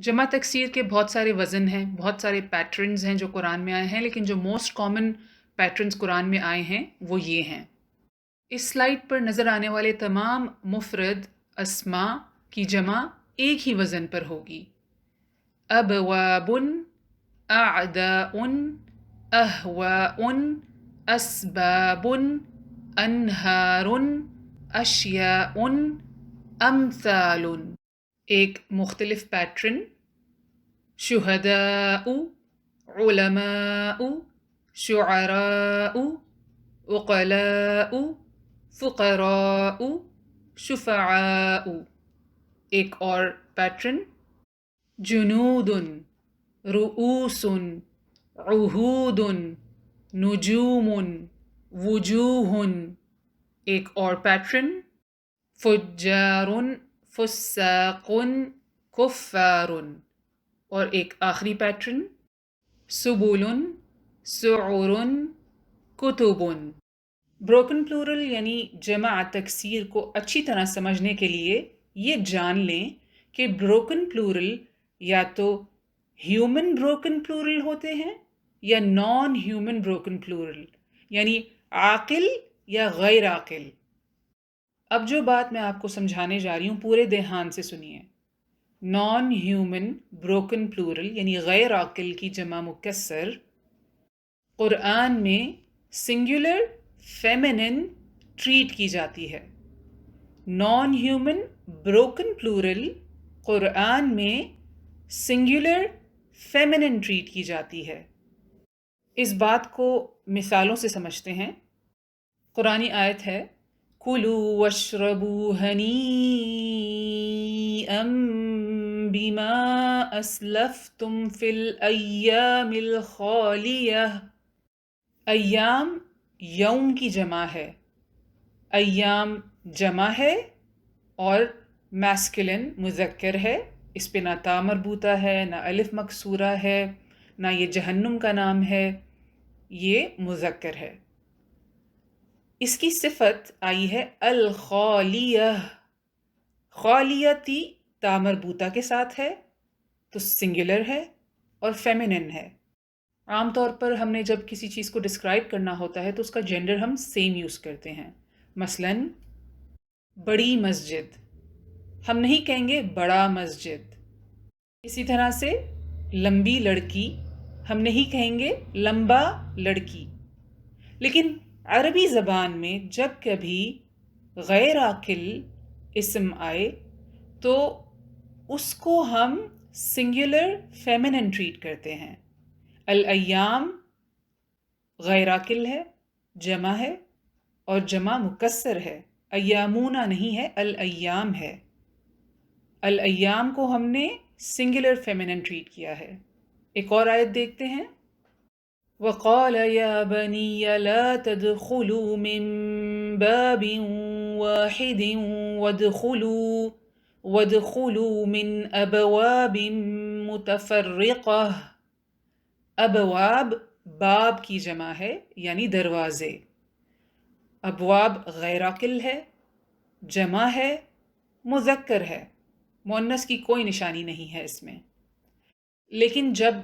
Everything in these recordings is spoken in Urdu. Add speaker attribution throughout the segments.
Speaker 1: جمع تکسیر کے بہت سارے وزن ہیں، بہت سارے پیٹرنز ہیں جو قرآن میں آئے ہیں، لیکن جو موسٹ کامن پیٹرنز قرآن میں آئے ہیں وہ یہ ہیں۔ اس سلائیڈ پر نظر آنے والے تمام مفرد اسماء کی جمع ایک ہی وزن پر ہوگی۔ ابواب، اعداء، اہواء، اسباب، انہار، اشیاء، امثال۔ ایک مختلف پیٹرن: شہداء، علماء، شعراء، عقلاء، فقراء، شفعاء۔ ایک اور پیٹرن: جنود، رؤوس، عہود، نجوم، وجوہ۔ ایک اور پیٹرن: فجار، فساق، کفار۔ اور ایک آخری پیٹرن: سبل، سعر، کتب۔ بروکن پلورل یعنی جمع تکسیر کو اچھی طرح سمجھنے کے لیے یہ جان لیں کہ بروکن پلورل یا تو ہیومن بروکن پلورل ہوتے ہیں یا نان ہیومن بروکن پلورل، یعنی عاقل یا غیر عاقل۔ اب جو بات میں آپ کو سمجھانے جا رہی ہوں پورے دھیان سے سنیے۔ نان ہیومن بروکن پلورل یعنی غیر عاقل کی جمع مکسر قرآن میں سنگولر فیمنن ٹریٹ کی جاتی ہے۔ نان ہیومن بروکن پلورل قرآن میں سنگولر فیمنن ٹریٹ کی جاتی ہے۔ اس بات کو مثالوں سے سمجھتے ہیں۔ قرآنی آیت ہے: کُلُوا واشربوا ہنیئا بما اسلفتم فی الایام الخالیہ۔ ایام یوم کی جمع ہے، ایام جمع ہے اور میسکلن مذکر ہے، اس پہ نہ تا مربوطہ ہے، نہ الف مکسورہ ہے، نہ یہ جہنم کا نام ہے، یہ مذکر ہے۔ اس کی صفت آئی ہے الخالیہ، خالیتی تا مربوطہ کے ساتھ ہے تو سنگولر ہے اور فیمنن ہے۔ عام طور پر ہم نے جب کسی چیز کو ڈسکرائب کرنا ہوتا ہے تو اس کا جینڈر ہم سیم یوز کرتے ہیں۔ مثلاً بڑی مسجد، ہم نہیں کہیں گے بڑا مسجد۔ اسی طرح سے لمبی لڑکی، ہم نہیں کہیں گے لمبا لڑکی۔ لیکن عربی زبان میں جب کبھی غیر عاقل اسم آئے تو اس کو ہم سنگولر فیمنن ٹریٹ کرتے ہیں۔ الایام غیر عاقل ہے، جمع ہے اور جمع مکسر ہے، ایامونا نہیں ہے، الایام ہے۔ الایام کو ہم نے سنگولر فیمنن ٹریٹ کیا ہے۔ ایک اور آیت دیکھتے ہیں: وَقَالَ يَا بَنِيَّ لَا تَدْخُلُوا مِن بَابٍ وَاحِدٍ وَادْخُلُوا مِنْ أَبْوَابٍ مُتَفَرِّقَةٍ۔ ابواب باب کی جمع ہے یعنی دروازے۔ ابواب غیر عاقل ہے، جمع ہے، مذکر ہے، مؤنث کی کوئی نشانی نہیں ہے اس میں۔ لیکن جب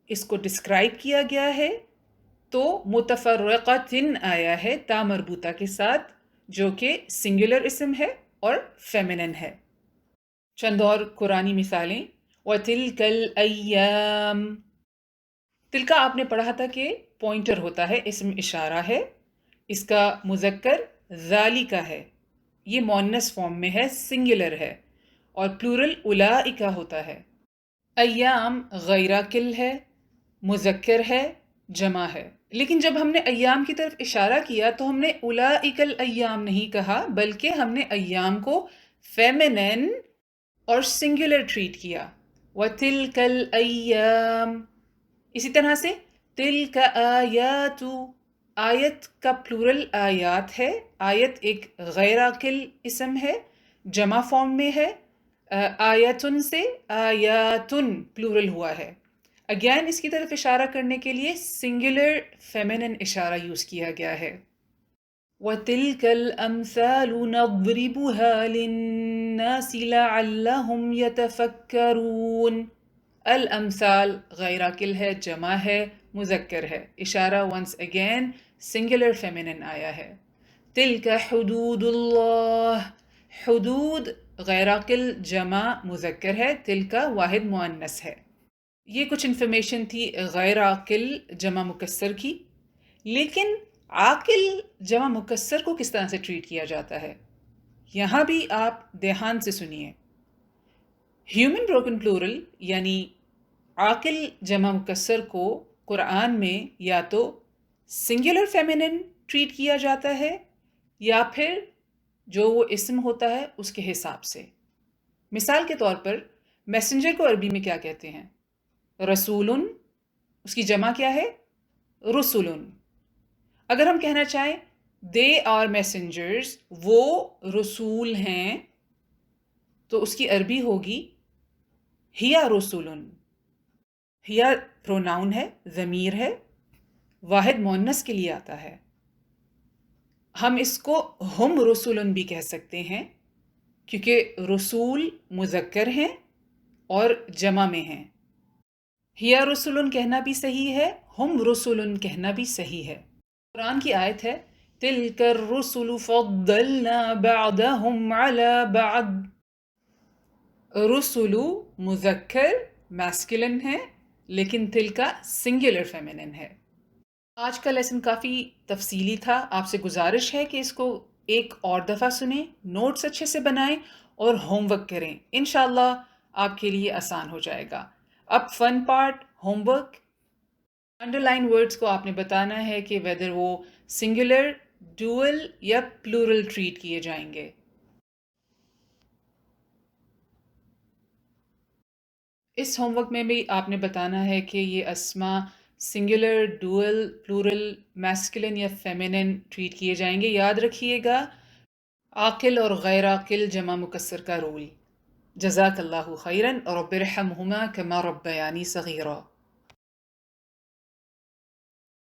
Speaker 1: اس کو ڈسکرائب کیا گیا ہے تو متفرقۃ آیا ہے تا مربوطہ کے ساتھ، جو کہ سنگولر اسم ہے اور فیمنن ہے۔ چند اور قرآنی مثالیں: وَتِلْكَ الْأَيَّامُ۔ تلکا آپ نے پڑھا تھا کہ پوائنٹر ہوتا ہے، اسم اشارہ ہے، اس کا مذکر ذالکا ہے، یہ مؤنث فارم میں ہے، سنگولر ہے، اور پلورل اولئکا ہوتا ہے۔ ایام غیر عاقل ہے، مذکر ہے، جمع ہے، لیکن جب ہم نے ایام کی طرف اشارہ کیا تو ہم نے اولئک الایام نہیں کہا، بلکہ ہم نے ایام کو فیمنن اور سنگولر ٹریٹ کیا۔ وَتِلْكَ الْأَيَّامُ۔ اسی طرح سے تِلْكَ آیات، آیت کا پلورل آیات ہے، آیت ایک غیر عاقل اسم ہے، جمع فارم میں ہے، آیتن سے آیاتن پلورل ہوا ہے۔ اگین اس کی طرف اشارہ کرنے کے لیے سنگولر فیمنن اشارہ یوز کیا گیا ہے۔ وَتِلْكَ الْأَمْثَالُ نَضْرِبُهَا لِلنَّاسِ لَعَلَّهُمْ يَتَفَكَّرُونَ۔ الامثال غیر عاقل ہے، جمع ہے، مذکر ہے، اشارہ ونس اگین سنگولر فیمینن آیا ہے. تلک حدود اللہ، حدود غیر عاقل جمع مذکر ہے، تلک واحد مؤنث ہے. یہ کچھ انفارمیشن تھی غیر عاقل جمع مکسر کی. لیکن عاقل جمع مکسر کو کس طرح سے ٹریٹ کیا جاتا ہے، یہاں بھی آپ دھیان سے سنیے. ہیومن بروکن پلورل یعنی عاقل جمع مکسر کو قرآن میں یا تو سنگولر فیمینن ٹریٹ کیا جاتا ہے یا پھر جو وہ اسم ہوتا ہے اس کے حساب سے. مثال کے طور پر میسنجر کو عربی میں کیا کہتے ہیں؟ رسولن. اس کی جمع کیا ہے؟ رسولن. اگر ہم کہنا چاہیں دے آر میسنجرز، وہ رسول ہیں، تو اس کی عربی ہوگی ہیا رسولن. ہیا پروناؤن ہے، ضمیر ہے، واحد مؤنث کے لیے آتا ہے. ہم اس کو ہم رسولن بھی کہہ سکتے ہیں کیونکہ رسول مذکر ہیں اور جمع میں ہیں. ہیا رسولن کہنا بھی صحیح ہے، ہم رسولن کہنا بھی صحیح ہے. قرآن کی آیت ہے تلک الرسل فضلنا بعضهم على بعض. رسولو مذکر میسکولن ہے لیکن تلکا سنگولر فیمینن ہے. آج کا لیسن کافی تفصیلی تھا. آپ سے گزارش ہے کہ اس کو ایک اور دفعہ سنیں، نوٹس اچھے سے بنائیں اور ہوم ورک کریں. انشاءاللہ آپ کے لیے آسان ہو جائے گا. اب fun part home work. Under line words کو آپ نے بتانا ہے کہ ویدر وہ سنگولر، ڈوئل یا پلورل ٹریٹ کیے جائیں گے. اس ہوم ورک میں بھی آپ نے بتانا ہے کہ یہ اسما سنگولر، ڈوئل، پلورل، میسکولن یا فیمینن ٹریٹ کیے جائیں گے. یاد رکھیے گا عاقل اور غیر عاقل جمع مکسر کا رول. جزاک اللہ خیراً، رب ارحمہما کما ربیانی صغیرا.